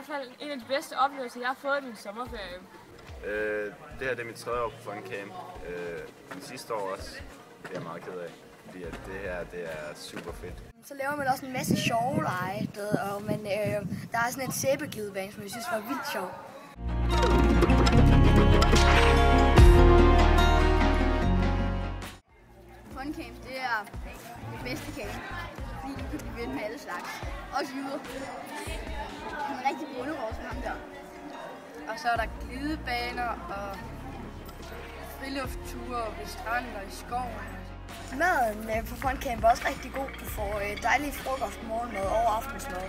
hvert fald en af de bedste oplevelser, jeg har fået i min sommerferie. Det her det er mit 3. år på Fun Camp. Sidste år også. Det er jeg meget ked af, fordi at det her det er super fedt. Så laver man også en masse sjove lege, og der er sådan et sæbeglidebane, som jeg synes var vildt sjovt. Fun Camp, det er det bedste camp, fordi du kan blive ven med alle slags. Også jyder. Han er rigtig bunderov som ham der. Og så er der glidebaner og friluftsture ved stranden og i skoven. Maden på Fun Camp er også rigtig god. Du får dejlig frokost, morgenmad og aftensmad.